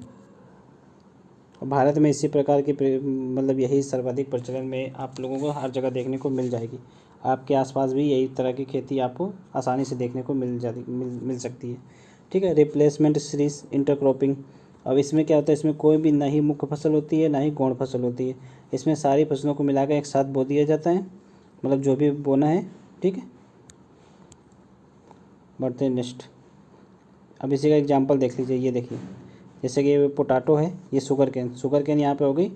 A: भारत में इसी प्रकार की मतलब यही सर्वाधिक प्रचलन में आप लोगों को हर जगह देखने को मिल जाएगी। आपके आसपास भी यही तरह की खेती आपको आसानी से देखने को मिल सकती है। ठीक है, रिप्लेसमेंट सीरीज इंटरक्रॉपिंग। अब इसमें क्या होता है, इसमें कोई भी ना ही मुख्य फसल होती है ना ही गौण फसल होती है, इसमें सारी फसलों को मिलाकर एक साथ बो दिया जाता है, मतलब जो भी बोना है। ठीक है, बढ़ते हैं नेक्स्ट। अब इसी का एग्जांपल देख लीजिए, ये देखिए, जैसे कि ये पोटैटो है, ये शुगर केन यहाँ पे हो गई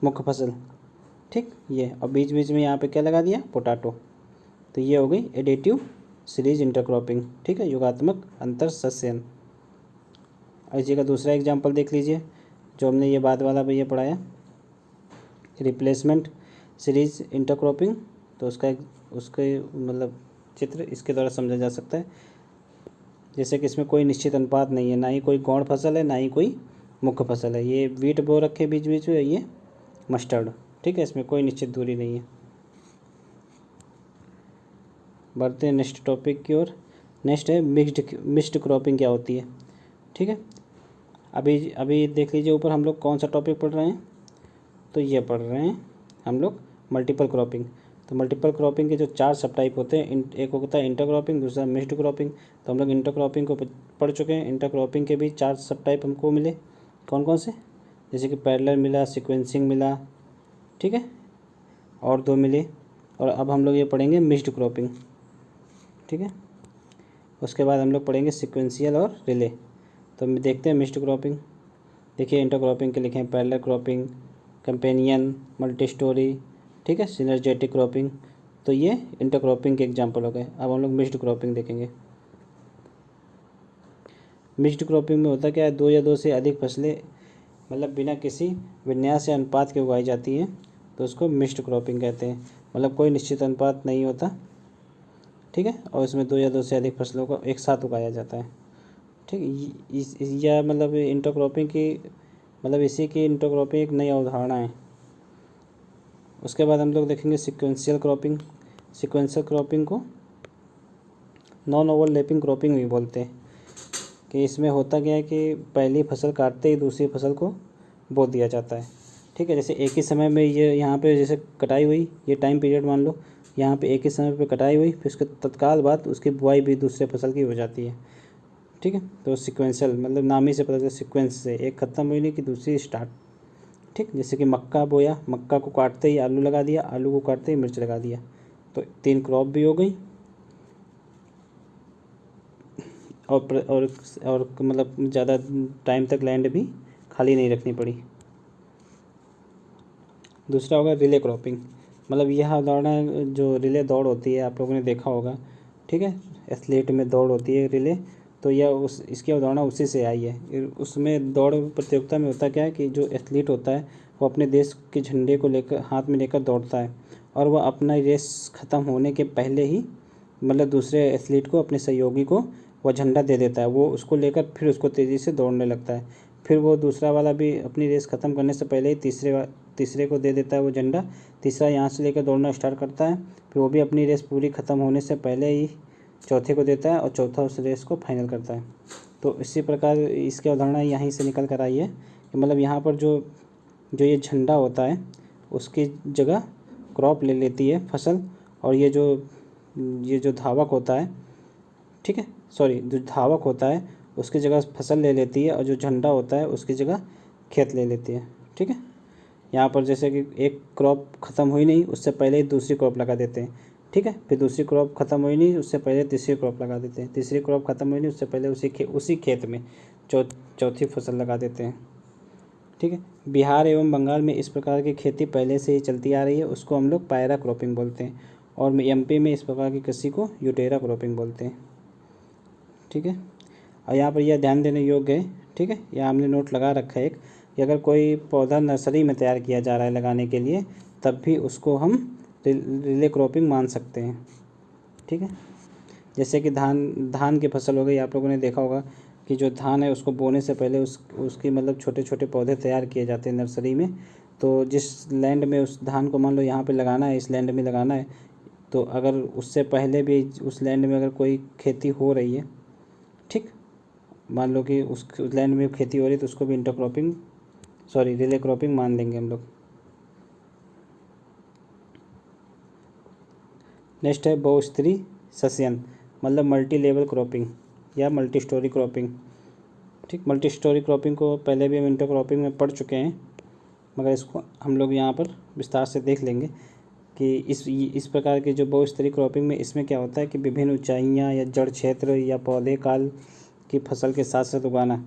A: मुख्य फसल। ठीक, ये और बीच बीच में यहाँ पे क्या लगा दिया, पोटैटो। तो ये हो गई एडेटिव सीरीज इंटरक्रॉपिंग। ठीक है, योगात्मक अंतर सस्यन। इसी का दूसरा एग्जांपल देख लीजिए, जो हमने ये बाद वाला भैया पढ़ाया, रिप्लेसमेंट सीरीज इंटरक्रॉपिंग। तो उसके मतलब चित्र इसके द्वारा समझा जा सकता है। जैसे कि इसमें कोई निश्चित अनुपात नहीं है, ना ही कोई गौण फसल है ना ही कोई मुख्य फसल है। ये वीट बो रखे बीच बीच में, ये मस्टर्ड। ठीक है, इसमें कोई निश्चित दूरी नहीं है। बढ़ते हैं नेक्स्ट टॉपिक की ओर। नेक्स्ट है मिक्स्ड क्रॉपिंग क्या होती है। ठीक है, अभी देख लीजिए ऊपर हम लोग कौन सा टॉपिक पढ़ रहे हैं, तो ये पढ़ रहे हैं हम लोग मल्टीपल क्रॉपिंग। तो मल्टीपल क्रॉपिंग के जो 4 सब टाइप होते हैं, एक होता है इंटरक्रॉपिंग, दूसरा मिक्स्ड क्रॉपिंग। तो हम लोग इंटरक्रॉपिंग को पढ़ चुके हैं। इंटरक्रॉपिंग के भी 4 सब टाइप हमको मिले, कौन कौन से, जैसे कि पैरेलल मिला, सीक्वेंसिंग मिला, ठीक है, और 2 मिले। और अब हम लोग ये पढ़ेंगे मिक्स्ड क्रॉपिंग। ठीक है, उसके बाद हम लोग पढ़ेंगे सीक्वेंशियल और रिले। तो देखते हैं मिक्स्ड क्रॉपिंग। देखिए इंटरक्रॉपिंग के लिखे हैं parallel cropping, companion, multi storey, ठीक है, सिनर्जेटिक क्रॉपिंग। तो ये इंटरक्रॉपिंग के एग्जांपल हो गए। अब हम लोग मिक्स्ड क्रॉपिंग देखेंगे। मिक्स्ड क्रॉपिंग में होता क्या है, 2 या 2 से अधिक फसलें मतलब बिना किसी विन्यास या अनुपात के उगाई जाती हैं, तो उसको मिक्स्ड क्रॉपिंग कहते हैं। मतलब कोई निश्चित अनुपात नहीं होता, ठीक है, और इसमें 2 या 2 से अधिक फसलों को एक साथ उगाया जाता है। ठीक, यह मतलब इंटरक्रॉपिंग की मतलब इसी की इंटरक्रॉपिंग एक नई अवधारणा है। उसके बाद हम लोग देखेंगे सीक्वेंशियल क्रॉपिंग। सीक्वेंशियल क्रॉपिंग को नॉन ओवरलैपिंग क्रॉपिंग भी बोलते हैं, कि इसमें होता क्या है कि पहली फसल काटते ही दूसरी फसल को बो दिया जाता है। ठीक है, जैसे एक ही समय में ये यहाँ पे जैसे कटाई हुई, ये टाइम पीरियड मान लो, यहाँ पे एक ही समय पे कटाई हुई, फिर उसके तत्काल बाद उसकी बुआई भी दूसरे फसल की हो जाती है। ठीक है, तो सीक्वेंशियल मतलब नाम ही से पता चलता है, सीक्वेंस से एक ख़त्म हुई नहीं कि दूसरी स्टार्ट। ठीक, जैसे कि मक्का बोया, मक्का को काटते ही आलू लगा दिया, आलू को काटते ही मिर्च लगा दिया, तो 3 क्रॉप भी हो गई और मतलब ज़्यादा टाइम तक लैंड भी खाली नहीं रखनी पड़ी। दूसरा होगा रिले क्रॉपिंग। मतलब यह अवधारणा जो रिले दौड़ होती है, आप लोगों ने देखा होगा, ठीक है, एथलीट में दौड़ होती है रिले, तो यह इसकी अवधारणा उसी से आई है। उसमें दौड़ प्रतियोगिता में होता क्या है कि जो एथलीट होता है वो अपने देश के झंडे को लेकर हाथ में लेकर दौड़ता है, और वह अपना रेस ख़त्म होने के पहले ही मतलब दूसरे एथलीट को, अपने सहयोगी को वह झंडा दे देता है। वो उसको लेकर फिर उसको तेज़ी से दौड़ने लगता है। फिर वो दूसरा वाला भी अपनी रेस ख़त्म करने से पहले ही तीसरे को दे देता है वो झंडा। तीसरा यहाँ से लेकर दौड़ना स्टार्ट करता है, फिर वो भी अपनी रेस पूरी ख़त्म होने से पहले ही चौथे को देता है और चौथा उस रेस को फाइनल करता है। तो इसी प्रकार इसकी अवधारणा यहीं से निकल कर आई है कि मतलब यहाँ पर जो ये झंडा होता है उसकी जगह क्रॉप ले लेती है फसल, और ये जो धावक होता है ठीक है, सॉरी, जो धावक होता है उसकी जगह फसल ले लेती है और जो झंडा होता है उसकी जगह खेत ले लेती है। ठीक है, यहाँ पर जैसे कि एक क्रॉप ख़त्म हुई नहीं उससे पहले ही दूसरी क्रॉप लगा देते हैं। ठीक है, फिर दूसरी क्रॉप ख़त्म हुई नहीं उससे पहले तीसरी क्रॉप लगा देते हैं, तीसरी क्रॉप ख़त्म हुई नहीं उससे पहले उसी खेत में चौथी फसल लगा देते हैं। ठीक है, बिहार एवं बंगाल में इस प्रकार की खेती पहले से ही चलती आ रही है, उसको हम लोग पायरा क्रॉपिंग बोलते हैं। और एमपी में इस प्रकार की कृषि को यूटेरा क्रॉपिंग बोलते हैं। ठीक है, और यहाँ पर यह ध्यान देने योग्य है। ठीक है, यहाँ हमने नोट लगा रखा है एक, कि अगर कोई पौधा नर्सरी में तैयार किया जा रहा है लगाने के लिए, तब भी उसको हम रिले क्रॉपिंग मान सकते हैं। ठीक है, जैसे कि धान की फसल हो गई, आप लोगों ने देखा होगा कि जो धान है उसको बोने से पहले उसकी मतलब छोटे छोटे पौधे तैयार किए जाते हैं नर्सरी में। तो जिस लैंड में उस धान को मान लो यहाँ पे लगाना है, इस लैंड में लगाना है, तो अगर उससे पहले भी उस लैंड में अगर कोई खेती हो रही है, ठीक, मान लो कि उस लैंड में खेती हो रही है, तो उसको भी इंटरक्रॉपिंग सॉरी रिले क्रॉपिंग मान लेंगे हम लोग। नेक्स्ट है बहुस्तरीय सस्यन, मतलब मल्टी लेवल क्रॉपिंग या मल्टी स्टोरी क्रॉपिंग। ठीक, मल्टी स्टोरी क्रॉपिंग को पहले भी हम इंटरक्रॉपिंग में पढ़ चुके हैं, मगर इसको हम लोग यहाँ पर विस्तार से देख लेंगे कि इस प्रकार के जो बहुस्तरीय क्रॉपिंग में इसमें क्या होता है कि विभिन्न ऊंचाइयाँ या जड़ क्षेत्र या पौधे काल की फसल के साथ साथ उगाना।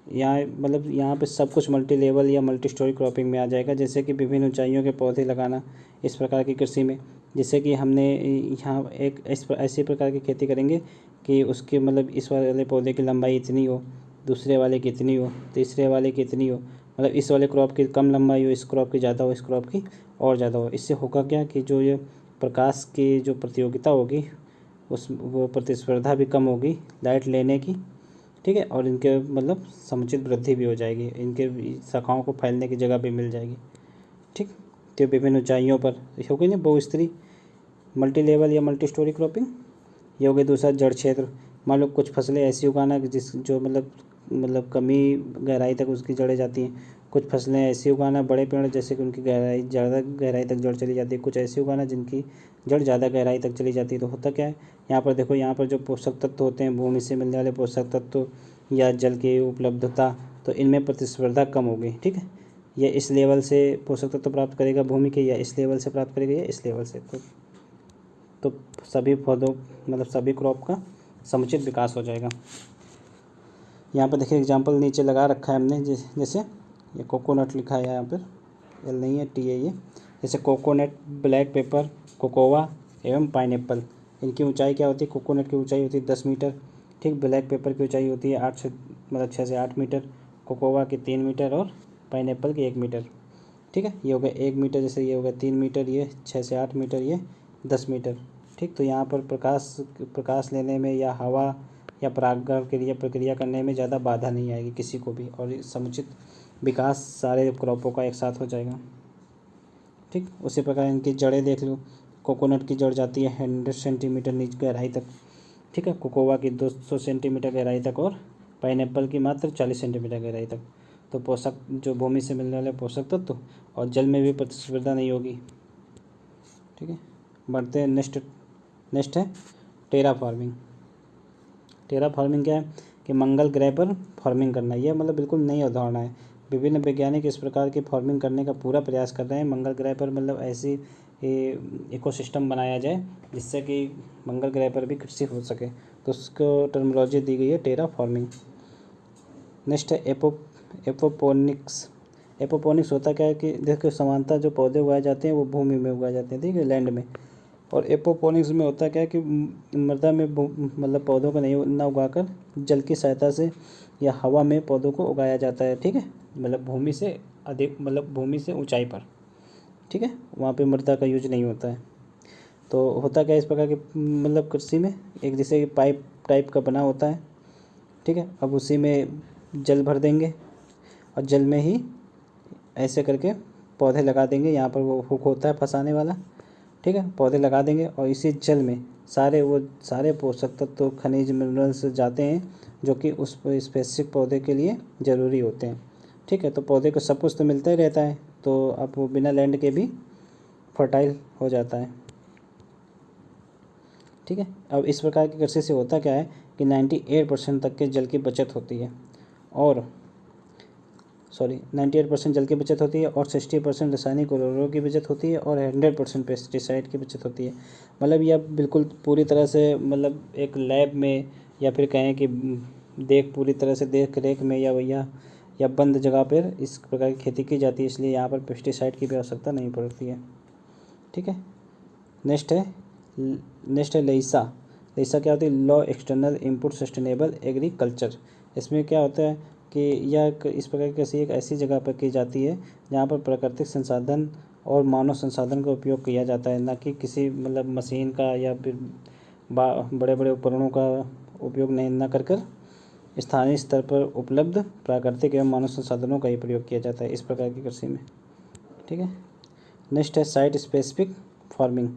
A: यहाँ मतलब यहाँ पे सब कुछ मल्टी लेवल या मल्टी स्टोरी क्रॉपिंग में आ जाएगा, जैसे कि विभिन्न ऊंचाइयों के पौधे लगाना इस प्रकार की कृषि में। जैसे कि हमने यहाँ एक ऐसी प्रकार की खेती करेंगे कि उसके मतलब इस वाले पौधे की लंबाई इतनी हो, दूसरे वाले की इतनी हो, तीसरे वाले की इतनी हो, मतलब इस वाले क्रॉप की कम लंबाई हो, इस क्रॉप की ज़्यादा हो, इस क्रॉप की और ज़्यादा हो। इससे होगा क्या कि जो ये प्रकाश की जो प्रतियोगिता होगी वो प्रतिस्पर्धा भी कम होगी लाइट लेने की। ठीक है, और इनके मतलब समुचित वृद्धि भी हो जाएगी, इनके शाखाओं को फैलने की जगह भी मिल जाएगी। ठीक, तो विभिन्न ऊंचाइयों पर हो गई ना बहुस्तरीय मल्टी लेवल या मल्टी स्टोरी क्रॉपिंग। ये हो गई। दूसरा जड़ क्षेत्र, मान लो कुछ फसलें ऐसी उगाना कि जो मतलब कमी गहराई तक उसकी जड़ें जाती हैं। कुछ फसलें ऐसी उगाना बड़े पेड़ जैसे कि उनकी गहराई ज़्यादा गहराई तक जड़ चली जाती है, कुछ ऐसी उगाना जिनकी जड़ ज़्यादा गहराई तक चली जाती है। तो होता क्या है यहाँ पर देखो, यहाँ पर जो पोषक तत्व होते हैं, भूमि से मिलने वाले पोषक तत्व या जल की उपलब्धता, तो इनमें प्रतिस्पर्धा कम होगी। ठीक है, ये इस लेवल से पोषक तत्व प्राप्त करेगा भूमि के, या इस लेवल से प्राप्त करेगा, या इस लेवल से। तो सभी पौधों मतलब सभी क्रॉप का समुचित विकास हो जाएगा। यहाँ पर देखिए एग्जांपल नीचे लगा रखा है हमने, जैसे ये कोकोनट लिखा है यहाँ पर, एल नहीं है टी है ये। जैसे कोकोनट, ब्लैक पेपर, कोकोवा एवं पाइनएप्पल, इनकी ऊंचाई क्या होती है? कोकोनट की ऊंचाई होती है 10 मीटर। ठीक, ब्लैक पेपर की ऊंचाई होती है 6 से 8 मीटर, कोकोवा की 3 मीटर और पाइनएप्पल की 1 मीटर। ठीक है, ये हो गया 1 मीटर, जैसे ये हो गया 3 मीटर, ये 6 से 8 मीटर, ये 10 मीटर। ठीक, तो यहाँ पर प्रकाश लेने में या हवा या परागण के लिए प्रक्रिया करने में ज़्यादा बाधा नहीं आएगी किसी को भी, और समुचित विकास सारे क्रॉपों का एक साथ हो जाएगा। ठीक, उसी प्रकार इनकी जड़ें देख लो, कोकोनट की जड़ जाती है 100 सेंटीमीटर नीचे गहराई तक। ठीक है, कोकोवा की 200 सेंटीमीटर गहराई तक, और पाइनएप्पल की मात्र 40 सेंटीमीटर गहराई तक। तो पोषक जो भूमि से मिलने वाले पोषक तत्व और जल में भी प्रतिस्पर्धा नहीं होगी। ठीक है, बढ़ते हैं नेक्स्ट है टेरा फार्मिंग। टेरा फार्मिंग क्या है कि मंगल ग्रह पर फार्मिंग करना। यह मतलब बिल्कुल नई अवधारणा है। विभिन्न वैज्ञानिक इस प्रकार की फार्मिंग करने का पूरा प्रयास कर रहे हैं। मंगल ग्रह पर मतलब ऐसी इकोसिस्टम बनाया जाए जिससे कि मंगल ग्रह पर भी कृषि हो सके, तो उसको टर्मिनोलॉजी दी गई है टेरा फार्मिंग। नेक्स्ट है एपोपोनिक्स। एपोपोनिक्स होता क्या है कि देखो समानता जो पौधे उगाए जाते हैं वो भूमि में उगाए जाते हैं, ठीक है, लैंड में। और एपोपोनिक्स में होता क्या है कि मृदा में मतलब पौधों को नहीं ना उगाकर जल की सहायता से या हवा में पौधों को उगाया जाता है। ठीक है, मतलब भूमि से अधिक, मतलब भूमि से ऊंचाई पर। ठीक है, वहाँ पे मृदा का यूज नहीं होता है। तो होता क्या है इस प्रकार के मतलब कृषि में, एक जैसे पाइप टाइप का बना होता है। ठीक है, अब उसी में जल भर देंगे और जल में ही ऐसे करके पौधे लगा देंगे। यहाँ पर वो हुक होता है फंसाने वाला। ठीक है, पौधे लगा देंगे और इसी जल में सारे पोषक तत्व तो खनिज मिनरल्स जाते हैं जो कि उस स्पेसिफिक पौधे के लिए ज़रूरी होते हैं। ठीक है, तो पौधे को सब कुछ तो मिलता ही रहता है, तो अब वो बिना लैंड के भी फर्टाइल हो जाता है। ठीक है। अब इस प्रकार की कृषि से होता क्या है कि 98% तक के जल की बचत होती है और 98% जल की बचत होती है और 60% रासायनिक उर्वरकों की बचत होती है और 100% पेस्टिसाइड की बचत होती है। मतलब यह बिल्कुल पूरी तरह से मतलब एक लैब में या फिर कहें कि पूरी तरह से देख रेख में या बंद जगह पर इस प्रकार की खेती की जाती है, इसलिए यहाँ पर पेस्टिसाइड की भी आवश्यकता नहीं पड़ती है। ठीक है। नेक्स्ट है लेइसा। लेइसा क्या होती है? Law external input sustainable agriculture. इसमें क्या होता है कि यह इस प्रकार की कृषि एक ऐसी जगह पर की जाती है जहाँ पर प्राकृतिक संसाधन और मानव संसाधन का उपयोग किया जाता है, ना कि किसी मतलब मशीन का या फिर बड़े बड़े उपकरणों का उपयोग नहीं न कर स्थानीय स्तर पर उपलब्ध प्राकृतिक एवं मानव संसाधनों का ही प्रयोग किया जाता है इस प्रकार की कृषि में। ठीक है। नेक्स्ट है साइट स्पेसिफिक फार्मिंग।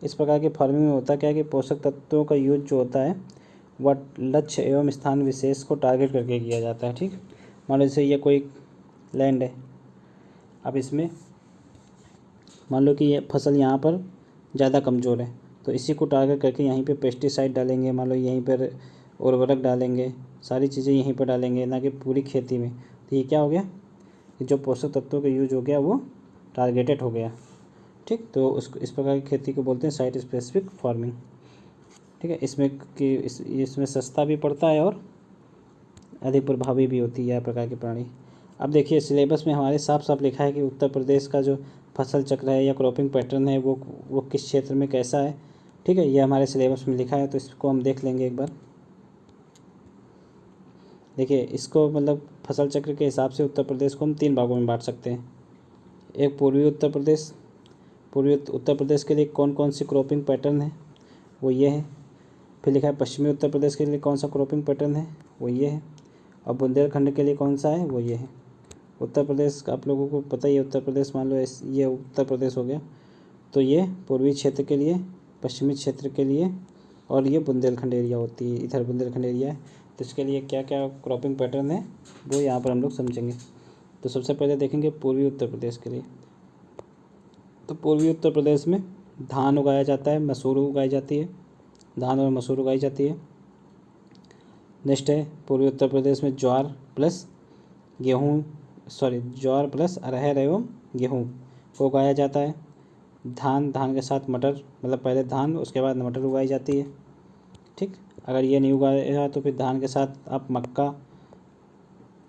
A: इस प्रकार की फार्मिंग में होता क्या है कि पोषक तत्वों का यूज जो होता है वह लक्ष्य एवं स्थान विशेष को टारगेट करके किया जाता है। ठीक। मान लो जैसे ये कोई लैंड है, अब इसमें मान लो कि ये फसल यहाँ पर ज़्यादा कमज़ोर है, तो इसी को टारगेट करके यहीं पे पेस्टिसाइड डालेंगे, मान लो यहीं पर उर्वरक डालेंगे, सारी चीज़ें यहीं पर डालेंगे, ना कि पूरी खेती में। तो ये क्या हो गया कि जो पोषक तत्वों का यूज हो गया वो टारगेटेड हो गया। ठीक। तो इस प्रकार की खेती को बोलते हैं साइट स्पेसिफिक फार्मिंग। ठीक है। इसमें सस्ता भी पड़ता है और अधिक प्रभावी भी होती है यह प्रकार की प्रणाली। अब देखिए सिलेबस में हमारे साफ साफ लिखा है कि उत्तर प्रदेश का जो फसल चक्र है या क्रॉपिंग पैटर्न है वो किस क्षेत्र में कैसा है। ठीक है। यह हमारे सिलेबस में लिखा है, तो इसको हम देख लेंगे एक बार। देखिए इसको मतलब फसल चक्र के हिसाब से उत्तर प्रदेश को हम 3 भागों में बांट सकते हैं। एक पूर्वी उत्तर प्रदेश के लिए कौन कौन सी क्रॉपिंग पैटर्न है वो ये है। फिर लिखा है पश्चिमी उत्तर प्रदेश के लिए कौन सा क्रॉपिंग पैटर्न है वो ये है। और बुंदेलखंड के लिए कौन सा है वो ये है। उत्तर प्रदेश आप लोगों को पता ही है, उत्तर प्रदेश मान लो ये उत्तर प्रदेश हो गया, तो ये पूर्वी क्षेत्र के लिए, पश्चिमी क्षेत्र के लिए और ये बुंदेलखंड एरिया होती है, इधर बुंदेलखंड एरिया है। तो इसके लिए क्या क्या क्रॉपिंग पैटर्न है वो यहाँ पर हम लोग समझेंगे। तो सबसे पहले देखेंगे पूर्वी उत्तर प्रदेश के लिए। तो पूर्वी उत्तर प्रदेश में धान उगाया जाता है, मसूर उगाई जाती है, धान और मसूर उगाई जाती है। नेक्स्ट है पूर्वी उत्तर प्रदेश में ज्वार प्लस अरहर एवं गेहूँ को उगाया जाता है। धान के साथ मटर, मतलब पहले धान उसके बाद मटर उगाई जाती है। ठीक। अगर ये नहीं उगाया तो फिर धान के साथ आप मक्का,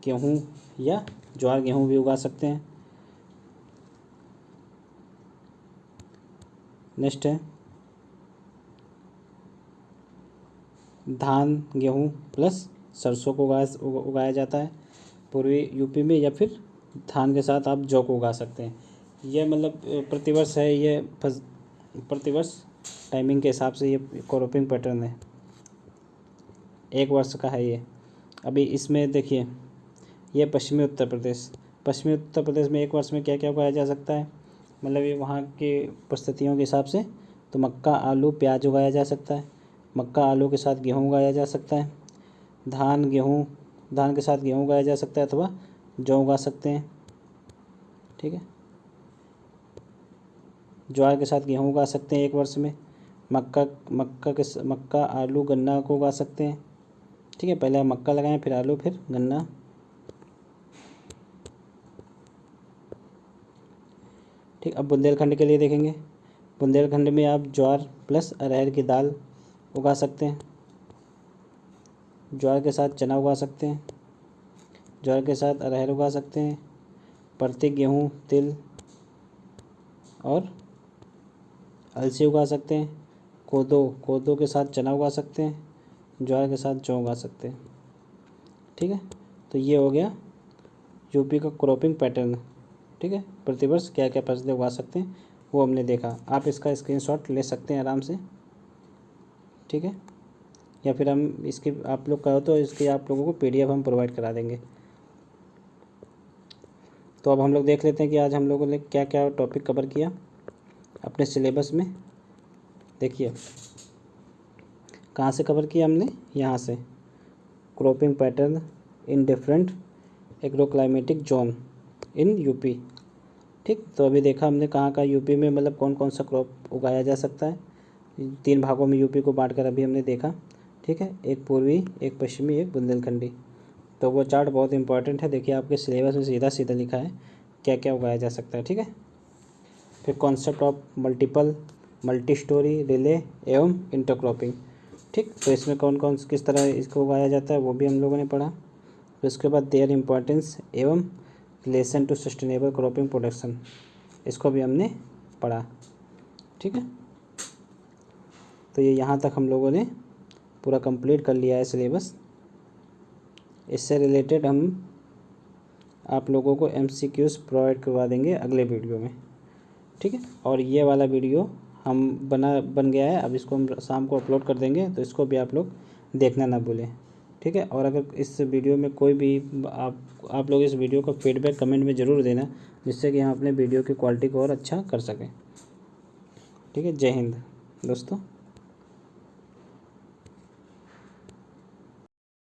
A: गेहूँ या ज्वार गेहूँ भी उगा सकते हैं। नेक्स्ट है धान गेहूँ प्लस सरसों को उगाया जाता है पूर्वी यूपी में, या फिर धान के साथ आप जौ को उगा सकते हैं। यह मतलब प्रतिवर्ष है, ये प्रतिवर्ष टाइमिंग के हिसाब से ये क्रॉपिंग पैटर्न है, 1 वर्ष का है ये। अभी इसमें देखिए ये पश्चिमी उत्तर प्रदेश में 1 वर्ष में क्या क्या उगाया जा सकता है, मतलब ये वहाँ के परिस्थितियों के हिसाब से। तो मक्का, आलू, प्याज उगाया जा सकता है। मक्का आलू के साथ गेहूँ उगाया जा सकता है। धान के साथ गेहूँ उगाया जा सकता है अथवा जौ उगा सकते हैं। ठीक है। ज्वार के साथ गेहूँ उगा सकते हैं 1 वर्ष में। मक्का, आलू, गन्ना को उगा सकते हैं। ठीक है। पहले मक्का लगाएं, फिर आलू, फिर गन्ना। ठीक। अब बुंदेलखंड के लिए देखेंगे। बुंदेलखंड में आप ज्वार प्लस अरहर की दाल उगा सकते हैं। ज्वार के साथ चना उगा सकते हैं, ज्वार के साथ अरहर उगा सकते हैं, प्रति गेहूँ, तिल और अलसी उगा सकते हैं। कोदो के साथ चना उगा सकते हैं, ज्वार के साथ जौ उगा सकते हैं। ठीक है। तो ये हो गया यूपी का क्रॉपिंग पैटर्न। ठीक है। प्रतिवर्ष क्या क्या फसलें उगा सकते हैं वो हमने देखा। आप इसका स्क्रीनशॉट ले सकते हैं आराम से। ठीक है। या फिर हम इसकी आप लोग कहो तो इसकी आप लोगों को PDF हम प्रोवाइड करा देंगे। तो अब हम लोग देख लेते हैं कि आज हम लोगों ने क्या क्या टॉपिक कवर किया अपने सिलेबस में। देखिए कहाँ से कवर किया हमने, यहाँ से, cropping pattern in different agroclimatic zone in UP. ठीक। तो अभी देखा हमने कहाँ का यूपी में मतलब कौन कौन सा क्रॉप उगाया जा सकता है, 3 भागों में यूपी को बांट कर अभी हमने देखा, ठीक है, एक पूर्वी, एक पश्चिमी, एक बुंदेलखंडी। तो वो चार्ट बहुत इंपॉर्टेंट है। देखिए आपके सिलेबस में सीधा सीधा लिखा है क्या क्या उगाया जा सकता है, ठीक है। फिर concept of multiple, multi storey, relay एवं इंटरक्रॉपिंग, ठीक। तो इसमें कौन कौन किस तरह इसको उगाया जाता है वो भी हम लोगों ने पढ़ा। फिर उसके बाद देयर इम्पोर्टेंस एवं relation to sustainable cropping production, इसको भी हमने पढ़ा, ठीक है। तो ये यहाँ तक हम लोगों ने पूरा कंप्लीट कर लिया है सिलेबस। इससे रिलेटेड हम आप लोगों को MCQs प्रोवाइड करवा देंगे अगले वीडियो में, ठीक है। और ये वाला वीडियो हम बन गया है, अब इसको हम शाम को अपलोड कर देंगे, तो इसको भी आप लोग देखना ना भूलें, ठीक है। और अगर इस वीडियो में कोई भी आप लोग इस वीडियो को फीडबैक कमेंट में ज़रूर देना, जिससे कि हम अपने वीडियो की क्वालिटी को और अच्छा कर सकें, ठीक है। जय हिंद दोस्तों।